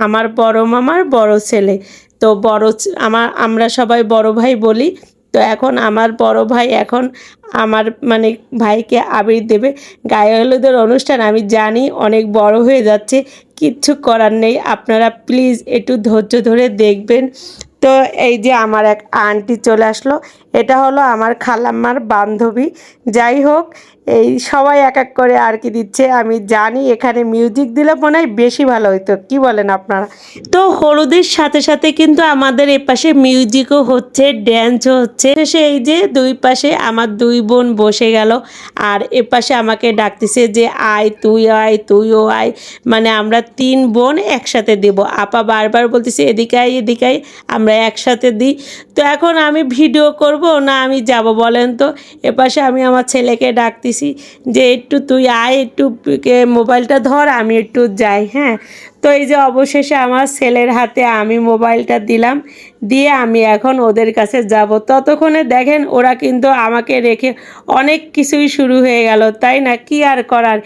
আমার বড় মামার বড় ছেলে। তো আমরা সবাই বড় ভাই বলি। তো এখন আমার বড় ভাই এখন আমার মানে ভাইকে আবির দেবে। গায়ে হলুদের অনুষ্ঠান আমি জানি অনেক বড় হয়ে যাচ্ছে, কিচ্ছু করার নেই। আপনারা প্লিজ একটু ধৈর্য ধরে দেখবেন। তো এই যে আমার এক আন্টি চলে আসলো, এটা হলো আমার খালাম্মার বান্ধবী। যাই হোক, এই সবাই এক এক করে আর কি দিচ্ছে। আমি জানি এখানে মিউজিক দিলে মনে হয় বেশি ভালো হতো, কি বলেন আপনারা? তো হলুদের সাথে সাথে কিন্তু আমাদের এপাশে মিউজিকও হচ্ছে, ড্যান্সও হচ্ছে। এই যে দুই পাশে আমার দুই বোন বসে গেল, আর এপাশে আমাকে ডাকতেছে যে আয় তুই তুইও আয়। মানে আমরা তিন বোন একসাথে দেব। আপা বারবার বলতেছে এদিকে আয় এদিকে আয়, আমরা একসাথে দিই। তো এখন আমি ভিডিও করব না আমি যাব বলেন তো? এপাশে আমি আমার ছেলেকে ডাকতেছি যে একটু তুই আয়, একটু মোবাইলটা ধর, আমি একটু যাই। হ্যাঁ, তো এই যে অবশেষে আমার ছেলের হাতে আমি মোবাইলটা দিলাম, দিয়ে আমি এখন ওদের কাছে যাব। ততক্ষণে দেখেন ওরা কিন্তু আমাকে রেখে অনেক কিছুই শুরু হয়ে গেল, তাই না? কি আর করার,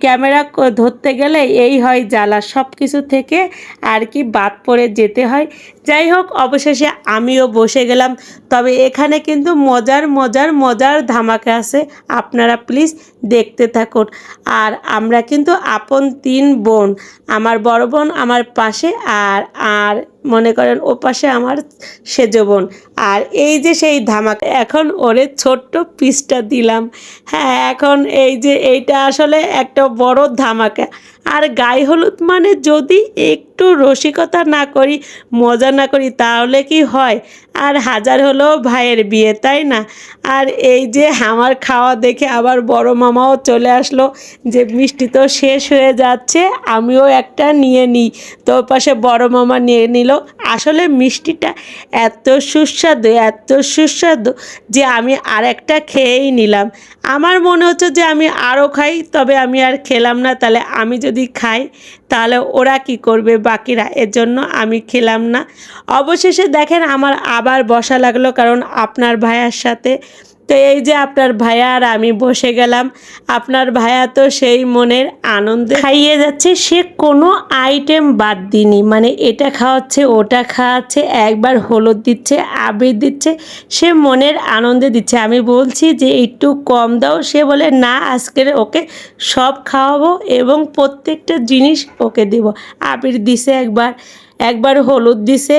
ক্যামেরা ধরতে গেলে এই হয় জ্বালা, সব কিছু থেকে আর কি বাদ পড়ে যেতে হয়। যাই হোক, অবশেষে আমিও বসে গেলাম। তবে এখানে কিন্তু মজার মজার মজার ধামাকা আছে, আপনারা প্লিজ দেখতে থাকুন। আর আমরা কিন্তু আপন তিন বোন, আমার বড় বোন আমার পাশে, আর আর মনে করেন ও পাশে আমার সেজ বোন। আর এই যে সেই ধামাকা, এখন ওরে ছোট্ট পিসটা দিলাম। হ্যাঁ, এখন এই যে এইটা আসলে একটা বড় ধামাকা। আর গায়ে হলুদ মানে যদি একটু রসিকতা না করি, মজা না করি, তাহলে কি হয়? আর হাজার হলো ভাইয়ের বিয়ে, তাই না? আর এই যে আমার খাওয়া দেখে আবার বড় মামাও চলে আসলো যে মিষ্টি তো শেষ হয়ে যাচ্ছে, আমিও একটা নিয়ে নিই। তো ওর পাশে বড় মামা নিয়ে নিল। আসলে মিষ্টিটা এত সুস্বাদু যে আমি আর একটা খেয়েই নিলাম। আমার মনে হচ্ছে যে আমি আরও খাই, তবে আমি আর খেলাম না। তাহলে আমি যদি খাই তাহলে ওরা কি করবে বাকিরা, এর জন্য আমি খেলাম না। অবশেষে দেখেন আমার আবার বসা লাগলো, কারণ আপনার ভাইয়ার সাথে। তো এই যে আপনার ভাইয়া আর আমি বসে গেলাম। আপনার ভাইয়া তো সেই মনের আনন্দে খাইয়ে যাচ্ছে, সে কোনো আইটেম বাদ দিইনি। মানে এটা খাওয়াচ্ছে ওটা খাওয়াচ্ছে, একবার হলুদ দিচ্ছে আবির দিচ্ছে, সে মনের আনন্দে দিচ্ছে। আমি বলছি যে একটু কম দাও, সে বলে না আজকের ওকে সব খাওয়াবো এবং প্রত্যেকটা জিনিস ওকে দেব। আবির দিছে একবার, একবার হলুদ দিছে।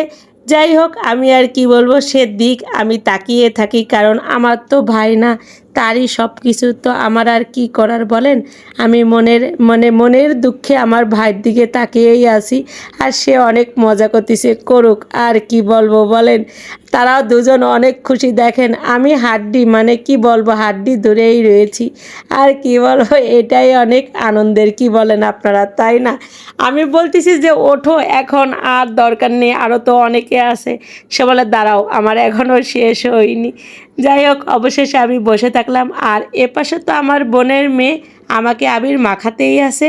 যাই হোক, আমি আর কি বলবো, সে দিক আমি তাকিয়ে থাকি, কারণ আমার তো ভাই না, তারই সব কিছু। তো আমার আর কি করার বলেন? আমি মনের দুঃখে আমার ভাইয়ের দিকে তাকিয়েই আছি। আর সে অনেক মজা করতেছে, করুক, আর কি বলবো বলেন? তারাও দুজন অনেক খুশি। দেখেন আমি হাড্ডি, মানে কি বলবো, হাড্ডি ধরেই রয়েছি। আর কি বলবো, এটাই অনেক আনন্দের, কি বলেন আপনারা, তাই না? আমি বলতেছি যে ওঠো এখন, আর দরকার নেই, আরও তো অনেকে আছে। সে বলে দাঁড়াও, আমার এখনও শেষ হয়নি। যাই হোক, অবশেষে আমি বসে থাকলাম। আর এপাশে তো আমার বোনের মেয়ে আমাকে আবির মাখাতেই আছে।